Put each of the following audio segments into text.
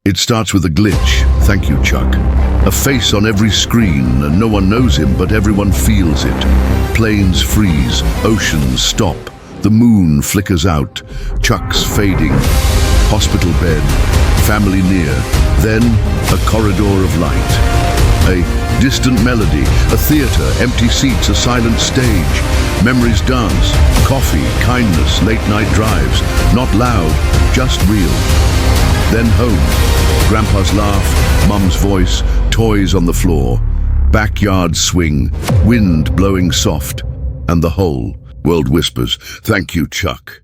It starts with a glitch. Thank you, Chuck. A face on every screen, and no one knows him, but everyone feels it. Planes freeze, oceans stop, the moon flickers out, Chuck's fading. Hospital bed, family near, then a corridor of light. A distant melody, a theater, empty seats, a silent stage. Memories dance, coffee, kindness, late night drives. Not loud, just real. Then home, Grandpa's laugh, Mum's voice, toys on the floor. Backyard swing, wind blowing soft. And the whole world whispers, "Thank you, Chuck."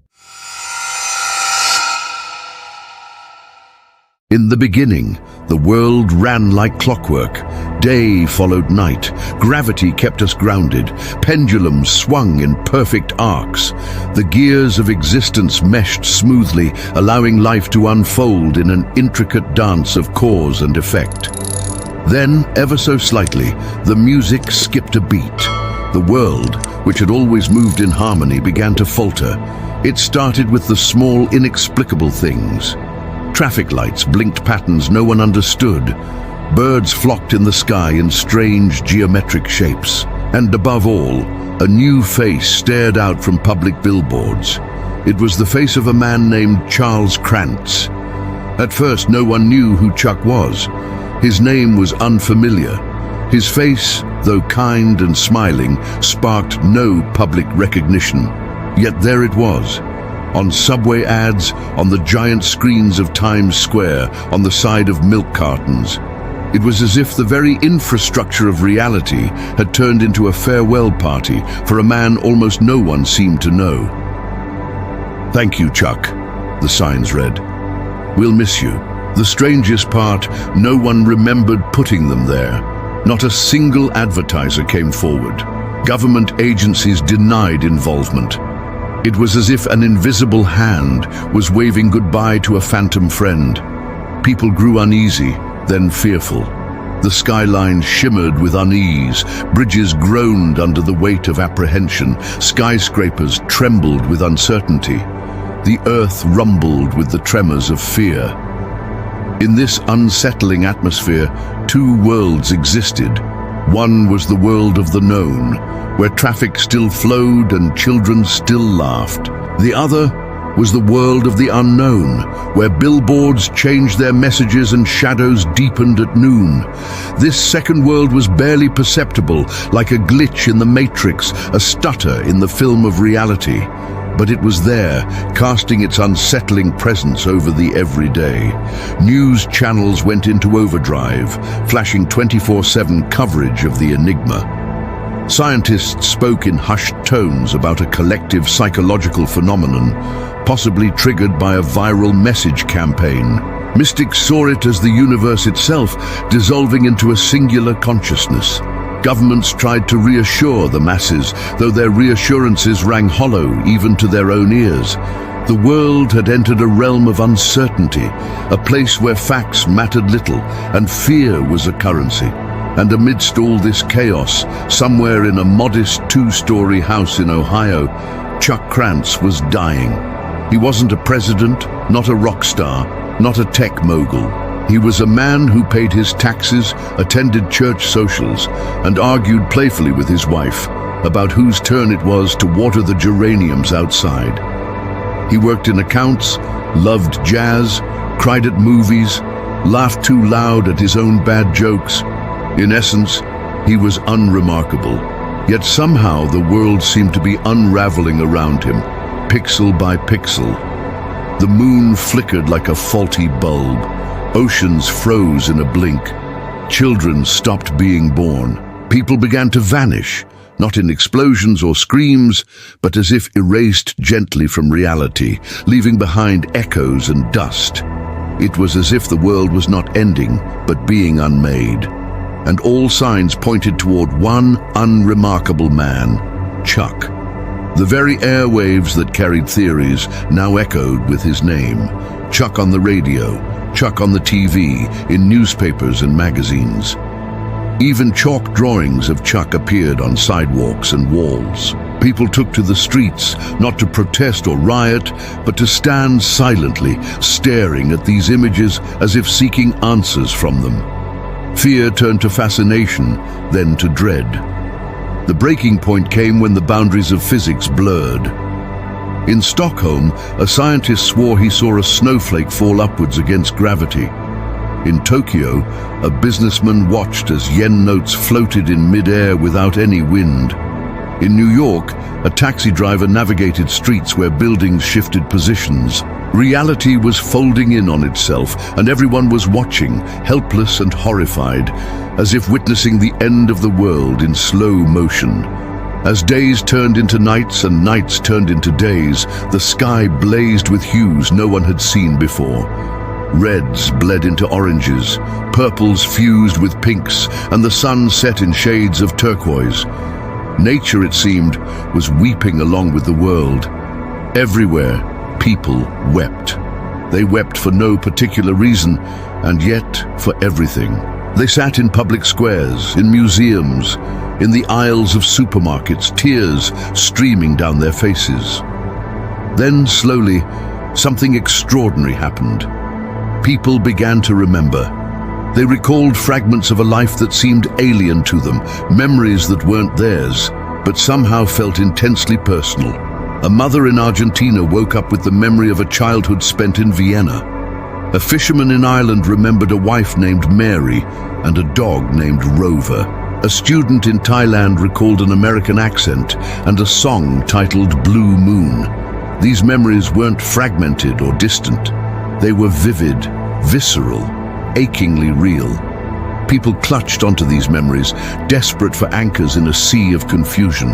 In the beginning, the world ran like clockwork. Day followed night. Gravity kept us grounded. Pendulums swung in perfect arcs. The gears of existence meshed smoothly, allowing life to unfold in an intricate dance of cause and effect. Then, ever so slightly, the music skipped a beat. The world, which had always moved in harmony, began to falter. It started with the small, inexplicable things. Traffic lights blinked patterns no one understood. Birds flocked in the sky in strange geometric shapes. And above all, a new face stared out from public billboards. It was the face of a man named Charles Krantz. At first, no one knew who Chuck was. His name was unfamiliar. His face, though kind and smiling, sparked no public recognition. Yet there it was. On subway ads, on the giant screens of Times Square, on the side of milk cartons. It was as if the very infrastructure of reality had turned into a farewell party for a man almost no one seemed to know. "Thank you, Chuck," the signs read. "We'll miss you." The strangest part, no one remembered putting them there. Not a single advertiser came forward. Government agencies denied involvement. It was as if an invisible hand was waving goodbye to a phantom friend. People grew uneasy, then fearful. The skyline shimmered with unease, bridges groaned under the weight of apprehension, skyscrapers trembled with uncertainty. The earth rumbled with the tremors of fear. In this unsettling atmosphere, two worlds existed. One was the world of the known, where traffic still flowed and children still laughed. The other was the world of the unknown, where billboards changed their messages and shadows deepened at noon. This second world was barely perceptible, like a glitch in the matrix, a stutter in the film of reality. But it was there, casting its unsettling presence over the everyday. News channels went into overdrive, flashing 24/7 coverage of the enigma. Scientists spoke in hushed tones about a collective psychological phenomenon, possibly triggered by a viral message campaign. Mystics saw it as the universe itself, dissolving into a singular consciousness. Governments tried to reassure the masses, though their reassurances rang hollow even to their own ears. The world had entered a realm of uncertainty, a place where facts mattered little and fear was a currency. And amidst all this chaos, somewhere in a modest two-story house in Ohio, Chuck Krantz was dying. He wasn't a president, not a rock star, not a tech mogul. He was a man who paid his taxes, attended church socials, and argued playfully with his wife about whose turn it was to water the geraniums outside. He worked in accounts, loved jazz, cried at movies, laughed too loud at his own bad jokes. In essence, he was unremarkable. Yet somehow the world seemed to be unraveling around him, pixel by pixel. The moon flickered like a faulty bulb. Oceans froze in a blink. Children stopped being born. People began to vanish, not in explosions or screams, but as if erased gently from reality, leaving behind echoes and dust. It was as if the world was not ending, but being unmade. And all signs pointed toward one unremarkable man, Chuck. The very airwaves that carried theories now echoed with his name. Chuck on the radio, Chuck on the TV, in newspapers and magazines. Even chalk drawings of Chuck appeared on sidewalks and walls. People took to the streets, not to protest or riot, but to stand silently, staring at these images as if seeking answers from them. Fear turned to fascination, then to dread. The breaking point came when the boundaries of physics blurred. In Stockholm, a scientist swore he saw a snowflake fall upwards against gravity. In Tokyo, a businessman watched as yen notes floated in mid-air without any wind. In New York, a taxi driver navigated streets where buildings shifted positions. Reality was folding in on itself, and everyone was watching, helpless and horrified, as if witnessing the end of the world in slow motion. As days turned into nights and nights turned into days, the sky blazed with hues no one had seen before. Reds bled into oranges, purples fused with pinks, and the sun set in shades of turquoise. Nature, it seemed, was weeping along with the world. Everywhere, people wept. They wept for no particular reason, and yet for everything. They sat in public squares, in museums, in the aisles of supermarkets, tears streaming down their faces. Then, slowly, something extraordinary happened. People began to remember. They recalled fragments of a life that seemed alien to them, memories that weren't theirs, but somehow felt intensely personal. A mother in Argentina woke up with the memory of a childhood spent in Vienna. A fisherman in Ireland remembered a wife named Mary and a dog named Rover. A student in Thailand recalled an American accent and a song titled Blue Moon. These memories weren't fragmented or distant. They were vivid, visceral, achingly real. People clutched onto these memories, desperate for anchors in a sea of confusion.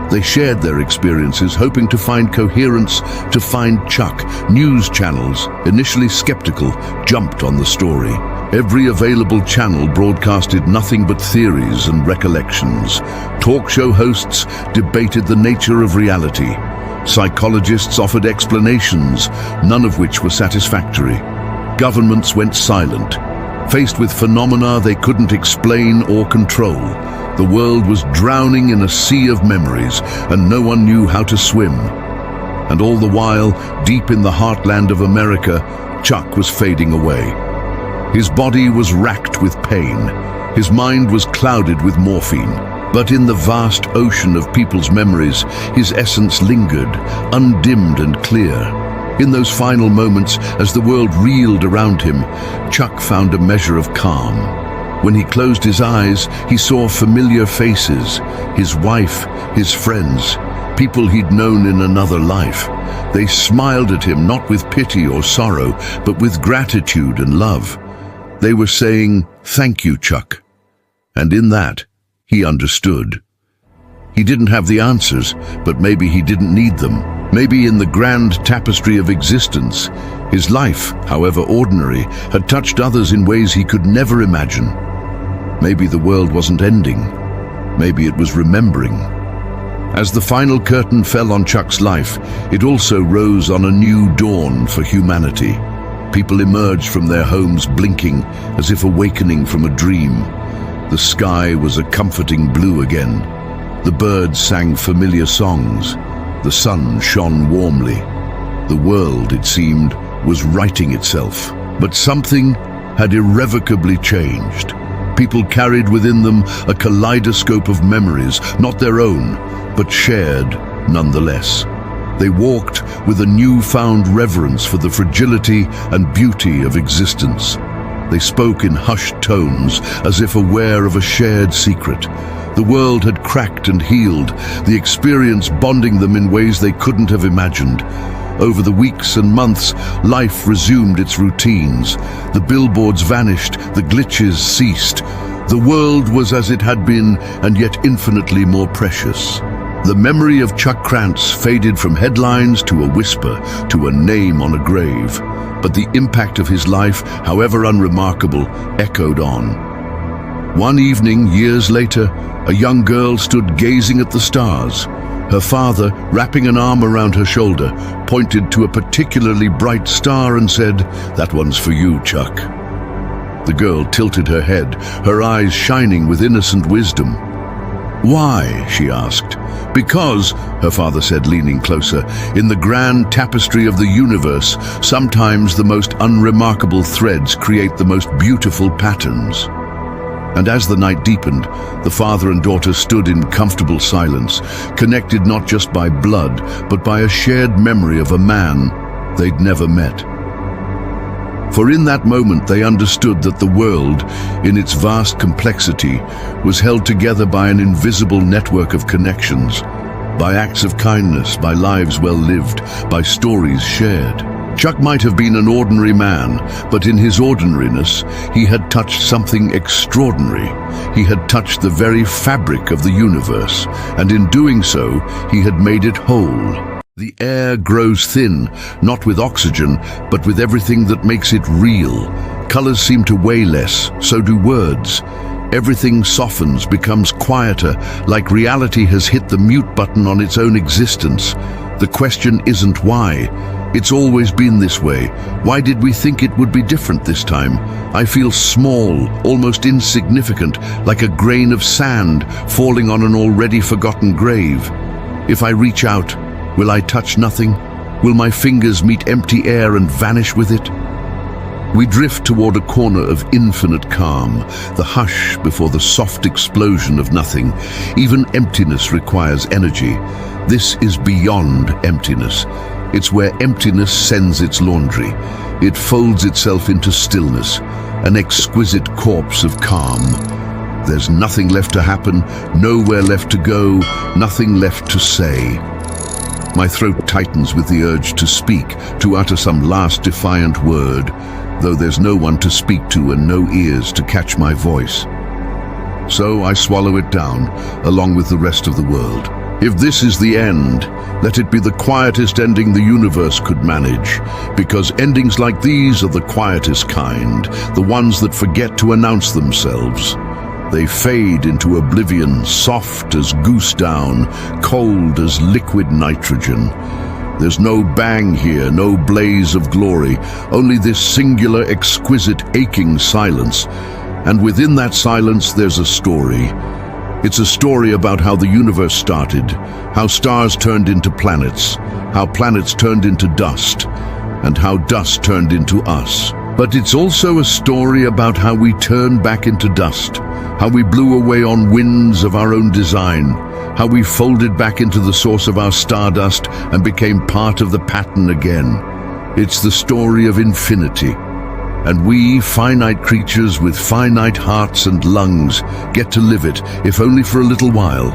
They shared their experiences, hoping to find coherence, to find Chuck. News channels, initially skeptical, jumped on the story. Every available channel broadcasted nothing but theories and recollections. Talk show hosts debated the nature of reality. Psychologists offered explanations, none of which were satisfactory. Governments went silent. Faced with phenomena they couldn't explain or control, the world was drowning in a sea of memories, and no one knew how to swim. And all the while, deep in the heartland of America, Chuck was fading away. His body was racked with pain. His mind was clouded with morphine. But in the vast ocean of people's memories, his essence lingered, undimmed and clear. In those final moments, as the world reeled around him, Chuck found a measure of calm. When he closed his eyes, he saw familiar faces, his wife, his friends, people he'd known in another life. They smiled at him, not with pity or sorrow, but with gratitude and love. They were saying, "Thank you, Chuck." And in that, he understood. He didn't have the answers, but maybe he didn't need them. Maybe in the grand tapestry of existence, his life, however ordinary, had touched others in ways he could never imagine. Maybe the world wasn't ending. Maybe it was remembering. As the final curtain fell on Chuck's life, it also rose on a new dawn for humanity. People emerged from their homes blinking, as if awakening from a dream. The sky was a comforting blue again. The birds sang familiar songs. The sun shone warmly. The world, it seemed, was righting itself. But something had irrevocably changed. People carried within them a kaleidoscope of memories, not their own, but shared nonetheless. They walked with a newfound reverence for the fragility and beauty of existence. They spoke in hushed tones, as if aware of a shared secret. The world had cracked and healed, the experience bonding them in ways they couldn't have imagined. Over the weeks and months, life resumed its routines. The billboards vanished, the glitches ceased. The world was as it had been, and yet infinitely more precious. The memory of Chuck Krantz faded from headlines to a whisper, to a name on a grave. But the impact of his life, however unremarkable, echoed on. One evening, years later, a young girl stood gazing at the stars. Her father, wrapping an arm around her shoulder, pointed to a particularly bright star and said, "That one's for you, Chuck." The girl tilted her head, her eyes shining with innocent wisdom. "Why?" she asked. "Because," her father said, leaning closer, "in the grand tapestry of the universe, sometimes the most unremarkable threads create the most beautiful patterns." And as the night deepened, the father and daughter stood in comfortable silence, connected not just by blood, but by a shared memory of a man they'd never met. For in that moment they understood that the world, in its vast complexity, was held together by an invisible network of connections, by acts of kindness, by lives well lived, by stories shared. Chuck might have been an ordinary man, but in his ordinariness, he had touched something extraordinary. He had touched the very fabric of the universe, and in doing so, he had made it whole. The air grows thin, not with oxygen, but with everything that makes it real. Colors seem to weigh less, so do words. Everything softens, becomes quieter, like reality has hit the mute button on its own existence. The question isn't why. It's always been this way. Why did we think it would be different this time? I feel small, almost insignificant, like a grain of sand falling on an already forgotten grave. If I reach out, will I touch nothing? Will my fingers meet empty air and vanish with it? We drift toward a corner of infinite calm, the hush before the soft explosion of nothing. Even emptiness requires energy. This is beyond emptiness. It's where emptiness sends its laundry. It folds itself into stillness, an exquisite corpse of calm. There's nothing left to happen, nowhere left to go, nothing left to say. My throat tightens with the urge to speak, to utter some last defiant word, though there's no one to speak to and no ears to catch my voice. So I swallow it down, along with the rest of the world. If this is the end, let it be the quietest ending the universe could manage, because endings like these are the quietest kind, the ones that forget to announce themselves. They fade into oblivion, soft as goose down, cold as liquid nitrogen. There's no bang here, no blaze of glory, only this singular, exquisite, aching silence. And within that silence, there's a story. It's a story about how the universe started, how stars turned into planets, how planets turned into dust, and how dust turned into us. But it's also a story about how we turned back into dust, how we blew away on winds of our own design, how we folded back into the source of our stardust and became part of the pattern again. It's the story of infinity. And we, finite creatures with finite hearts and lungs, get to live it, if only for a little while.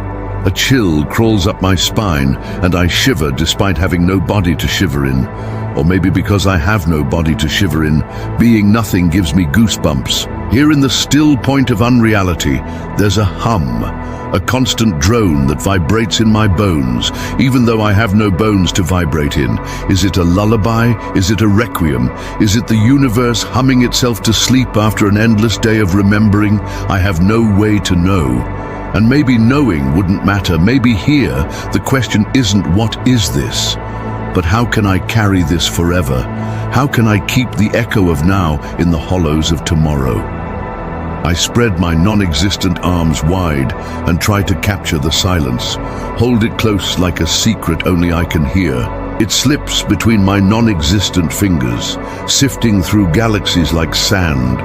A chill crawls up my spine, and I shiver despite having no body to shiver in. Or maybe because I have no body to shiver in, being nothing gives me goosebumps. Here in the still point of unreality, there's a hum, a constant drone that vibrates in my bones, even though I have no bones to vibrate in. Is it a lullaby? Is it a requiem? Is it the universe humming itself to sleep after an endless day of remembering? I have no way to know. And maybe knowing wouldn't matter. Maybe here, the question isn't what is this, but how can I carry this forever? How can I keep the echo of now in the hollows of tomorrow? I spread my non-existent arms wide and try to capture the silence, hold it close like a secret only I can hear. It slips between my non-existent fingers, sifting through galaxies like sand,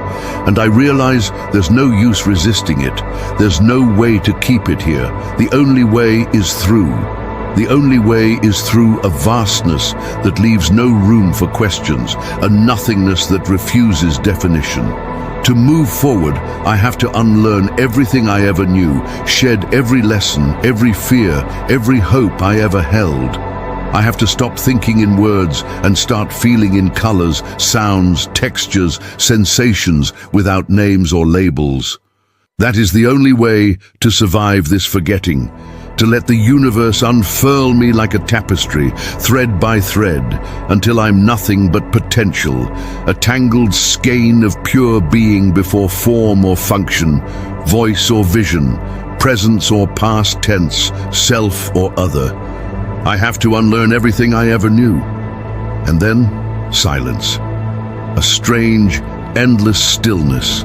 and I realize there's no use resisting it. There's no way to keep it here. The only way is through. The only way is through a vastness that leaves no room for questions, a nothingness that refuses definition. To move forward, I have to unlearn everything I ever knew, shed every lesson, every fear, every hope I ever held. I have to stop thinking in words and start feeling in colors, sounds, textures, sensations without names or labels. That is the only way to survive this forgetting, to let the universe unfurl me like a tapestry, thread by thread, until I'm nothing but potential, a tangled skein of pure being before form or function, voice or vision, presence or past tense, self or other. I have to unlearn everything I ever knew. And then, silence. A strange, endless stillness,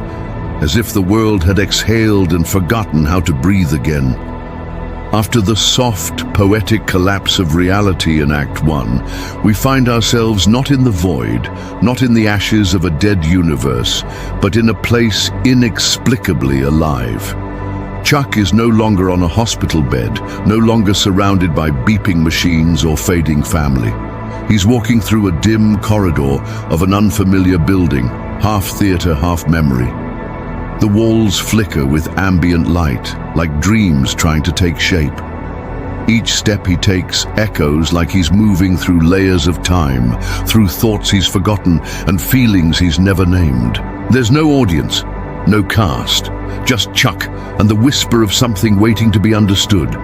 as if the world had exhaled and forgotten how to breathe again. After the soft, poetic collapse of reality in Act 1, we find ourselves not in the void, not in the ashes of a dead universe, but in a place inexplicably alive. Chuck is no longer on a hospital bed, no longer surrounded by beeping machines or fading family. He's walking through a dim corridor of an unfamiliar building, half theater, half memory. The walls flicker with ambient light, like dreams trying to take shape. Each step he takes echoes like he's moving through layers of time, through thoughts he's forgotten and feelings he's never named. There's no audience, no cast, just Chuck and the whisper of something waiting to be understood.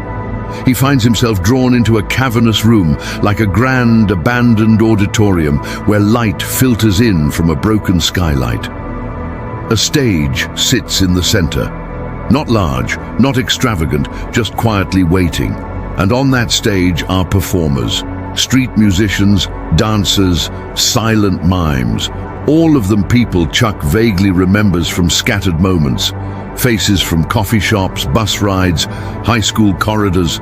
He finds himself drawn into a cavernous room, like a grand, abandoned auditorium where light filters in from a broken skylight. A stage sits in the center. Not large, not extravagant, just quietly waiting. And on that stage are performers, street musicians, dancers, silent mimes. All of them people Chuck vaguely remembers from scattered moments. Faces from coffee shops, bus rides, high school corridors.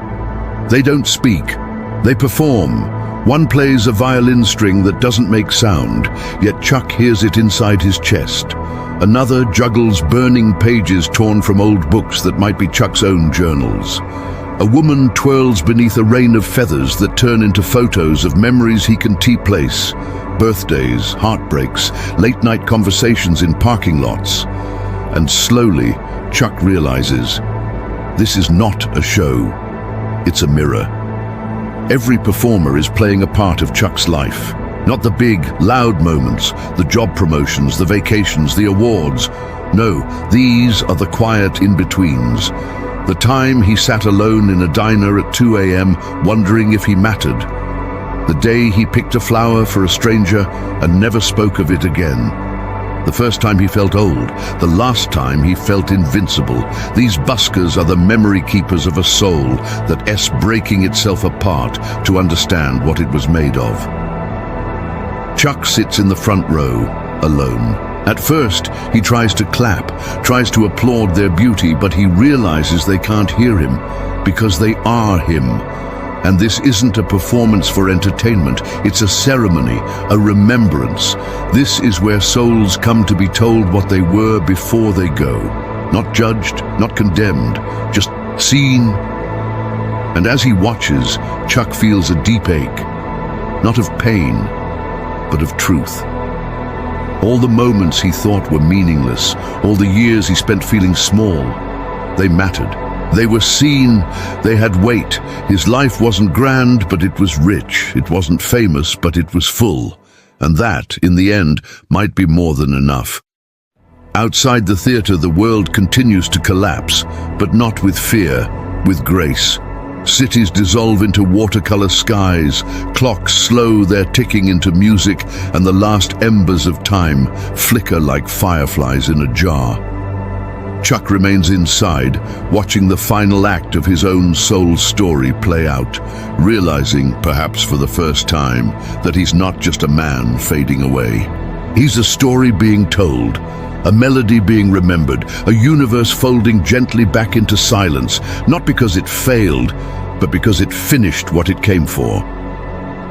They don't speak, they perform. One plays a violin string that doesn't make sound, yet Chuck hears it inside his chest. Another juggles burning pages torn from old books that might be Chuck's own journals. A woman twirls beneath a rain of feathers that turn into photos of memories he can place. Birthdays, heartbreaks, late-night conversations in parking lots. And slowly, Chuck realizes, this is not a show, it's a mirror. Every performer is playing a part of Chuck's life. Not the big, loud moments, the job promotions, the vacations, the awards. No, these are the quiet in-betweens. The time he sat alone in a diner at 2 a.m. wondering if he mattered. The day he picked a flower for a stranger and never spoke of it again. The first time he felt old, the last time he felt invincible. These buskers are the memory keepers of a soul that's breaking itself apart to understand what it was made of. Chuck sits in the front row, alone. At first, he tries to clap, tries to applaud their beauty, but he realizes they can't hear him because they are him. And this isn't a performance for entertainment, it's a ceremony, a remembrance. This is where souls come to be told what they were before they go. Not judged, not condemned, just seen. And as he watches, Chuck feels a deep ache, not of pain, but of truth. All the moments he thought were meaningless, all the years he spent feeling small, they mattered. They were seen, they had weight. His life wasn't grand, but it was rich. It wasn't famous, but it was full. And that, in the end, might be more than enough. Outside the theater, the world continues to collapse, but not with fear, with grace. Cities dissolve into watercolor skies, clocks slow their ticking into music, and the last embers of time flicker like fireflies in a jar. Chuck remains inside, watching the final act of his own soul story play out, realizing, perhaps for the first time, that he's not just a man fading away. He's a story being told, a melody being remembered, a universe folding gently back into silence, not because it failed, but because it finished what it came for.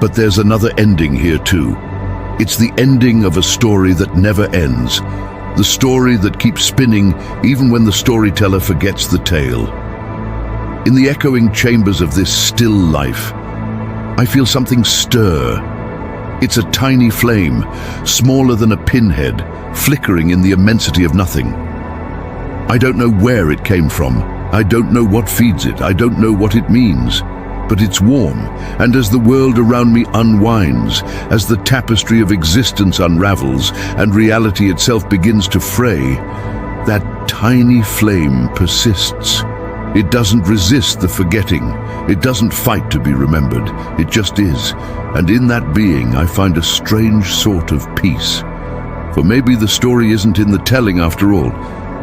But there's another ending here too. It's the ending of a story that never ends. The story that keeps spinning even when the storyteller forgets the tale. In the echoing chambers of this still life, I feel something stir. It's a tiny flame, smaller than a pinhead, flickering in the immensity of nothing. I don't know where it came from. I don't know what feeds it. I don't know what it means. But it's warm, and as the world around me unwinds, as the tapestry of existence unravels, and reality itself begins to fray, that tiny flame persists. It doesn't resist the forgetting. It doesn't fight to be remembered. It just is. And in that being, I find a strange sort of peace. For maybe the story isn't in the telling after all,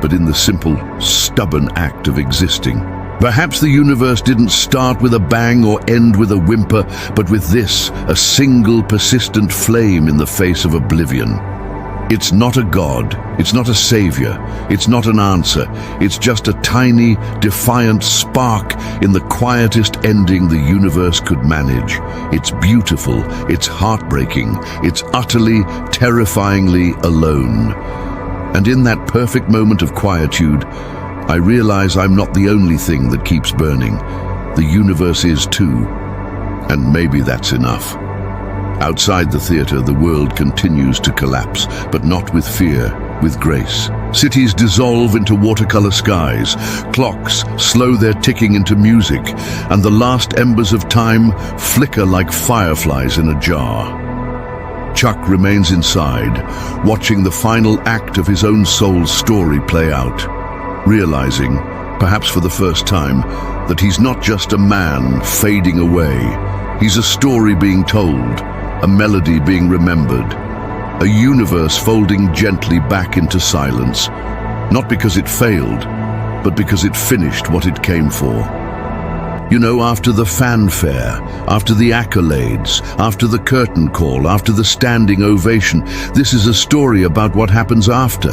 but in the simple, stubborn act of existing. Perhaps the universe didn't start with a bang or end with a whimper, but with this, a single persistent flame in the face of oblivion. It's not a god, it's not a savior, it's not an answer. It's just a tiny, defiant spark in the quietest ending the universe could manage. It's beautiful, it's heartbreaking, it's utterly, terrifyingly alone. And in that perfect moment of quietude, I realize I'm not the only thing that keeps burning. The universe is too, and maybe that's enough. Outside the theater, the world continues to collapse, but not with fear, with grace. Cities dissolve into watercolor skies, clocks slow their ticking into music, and the last embers of time flicker like fireflies in a jar. Chuck remains inside, watching the final act of his own soul's story play out, realizing, perhaps for the first time, that he's not just a man fading away. He's a story being told, a melody being remembered, a universe folding gently back into silence, not because it failed, but because it finished what it came for. You know, after the fanfare, after the accolades, after the curtain call, after the standing ovation, this is a story about what happens after.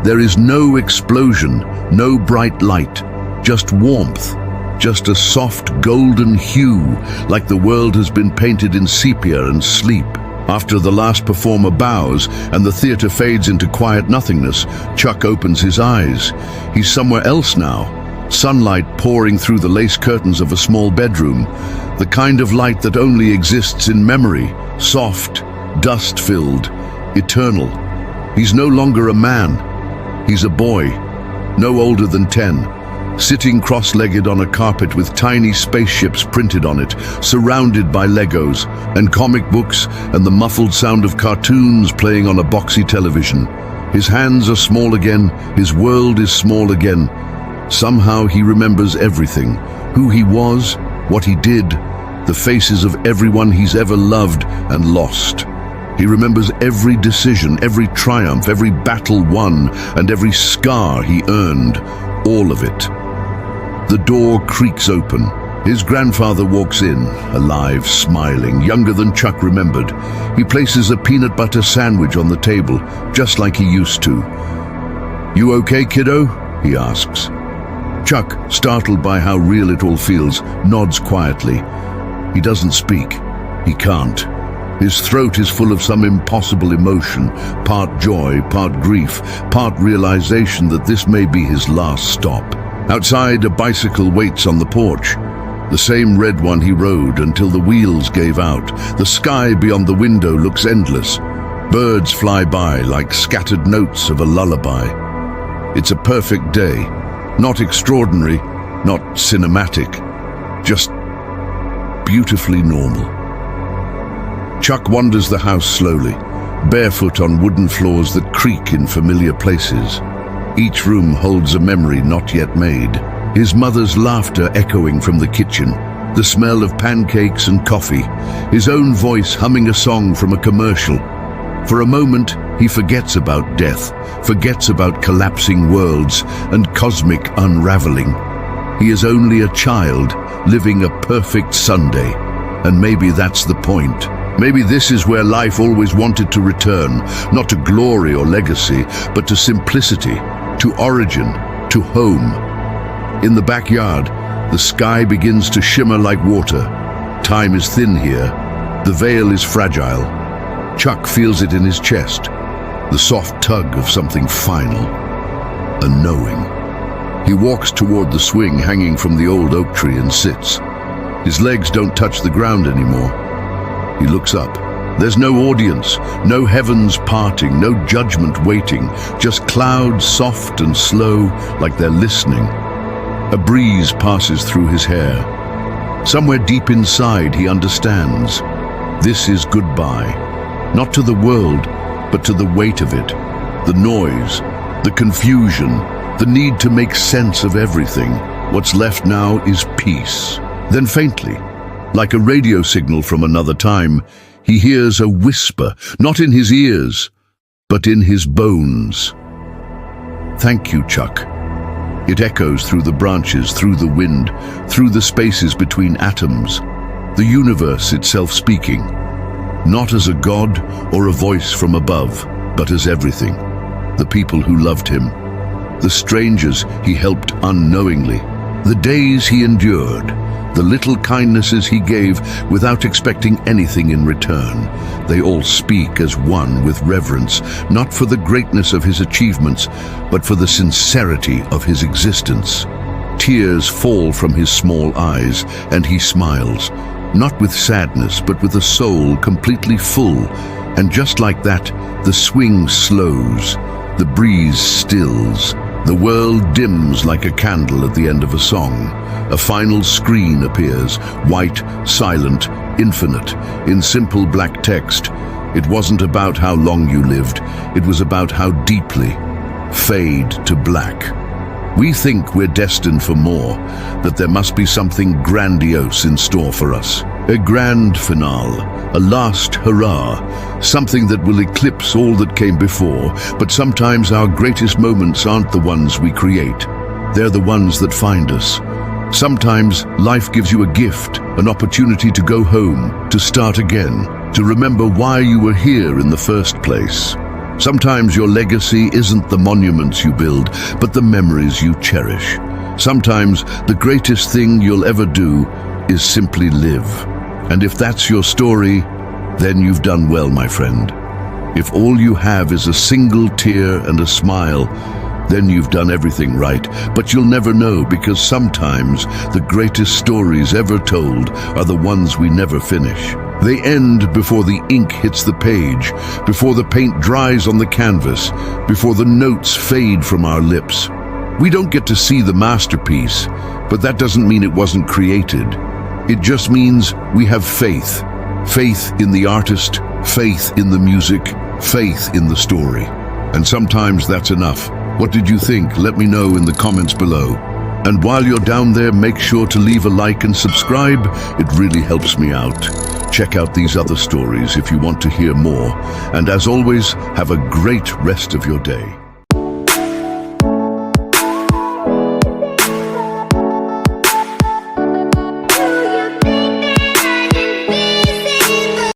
There is no explosion, no bright light, just warmth, just a soft golden hue, like the world has been painted in sepia and sleep. After the last performer bows and the theater fades into quiet nothingness, Chuck opens his eyes. He's somewhere else now, sunlight pouring through the lace curtains of a small bedroom, the kind of light that only exists in memory, soft, dust-filled, eternal. He's no longer a man. He's a boy, no older than 10, sitting cross-legged on a carpet with tiny spaceships printed on it, surrounded by Legos and comic books and the muffled sound of cartoons playing on a boxy television. His hands are small again, his world is small again. Somehow he remembers everything, who he was, what he did, the faces of everyone he's ever loved and lost. He remembers every decision, every triumph, every battle won, and every scar he earned, all of it. The door creaks open. His grandfather walks in, alive, smiling, younger than Chuck remembered. He places a peanut butter sandwich on the table, just like he used to. "You okay, kiddo?" he asks. Chuck, startled by how real it all feels, nods quietly. He doesn't speak. He can't. His throat is full of some impossible emotion, part joy, part grief, part realization that this may be his last stop. Outside, a bicycle waits on the porch, the same red one he rode until the wheels gave out. The sky beyond the window looks endless. Birds fly by like scattered notes of a lullaby. It's a perfect day, not extraordinary, not cinematic, just beautifully normal. Chuck wanders the house slowly, barefoot on wooden floors that creak in familiar places. Each room holds a memory not yet made. His mother's laughter echoing from the kitchen, the smell of pancakes and coffee, his own voice humming a song from a commercial. For a moment, he forgets about death, forgets about collapsing worlds and cosmic unraveling. He is only a child, living a perfect Sunday, and maybe that's the point. Maybe this is where life always wanted to return, not to glory or legacy, but to simplicity, to origin, to home. In the backyard, the sky begins to shimmer like water. Time is thin here. The veil is fragile. Chuck feels it in his chest, the soft tug of something final, a knowing. He walks toward the swing hanging from the old oak tree and sits. His legs don't touch the ground anymore. He looks up. There's no audience, no heavens parting, no judgment waiting, just clouds soft and slow like they're listening. A breeze passes through his hair. Somewhere deep inside he understands. This is goodbye, not to the world, but to the weight of it, the noise, the confusion, the need to make sense of everything. What's left now is peace. Then faintly, like a radio signal from another time, he hears a whisper, not in his ears, but in his bones. "Thank you, Chuck." It echoes through the branches, through the wind, through the spaces between atoms, the universe itself speaking, not as a god or a voice from above, but as everything. The people who loved him, the strangers he helped unknowingly, the days he endured, the little kindnesses he gave without expecting anything in return. They all speak as one with reverence, not for the greatness of his achievements, but for the sincerity of his existence. Tears fall from his small eyes, and he smiles, not with sadness, but with a soul completely full. And just like that, the swing slows, the breeze stills, the world dims like a candle at the end of a song. A final screen appears, white, silent, infinite, in simple black text. It wasn't about how long you lived, it was about how deeply. Fade to black. We think we're destined for more, that there must be something grandiose in store for us. A grand finale, a last hurrah, something that will eclipse all that came before. But sometimes our greatest moments aren't the ones we create. They're the ones that find us. Sometimes life gives you a gift, an opportunity to go home, to start again, to remember why you were here in the first place. Sometimes your legacy isn't the monuments you build, but the memories you cherish. Sometimes the greatest thing you'll ever do is simply live. And if that's your story, then you've done well, my friend. If all you have is a single tear and a smile, then you've done everything right. But you'll never know, because sometimes the greatest stories ever told are the ones we never finish. They end before the ink hits the page, before the paint dries on the canvas, before the notes fade from our lips. We don't get to see the masterpiece, but that doesn't mean it wasn't created. It just means we have faith. Faith in the artist, faith in the music, faith in the story. And sometimes that's enough. What did you think? Let me know in the comments below. And while you're down there, make sure to leave a like and subscribe. It really helps me out. Check out these other stories if you want to hear more. And as always, have a great rest of your day.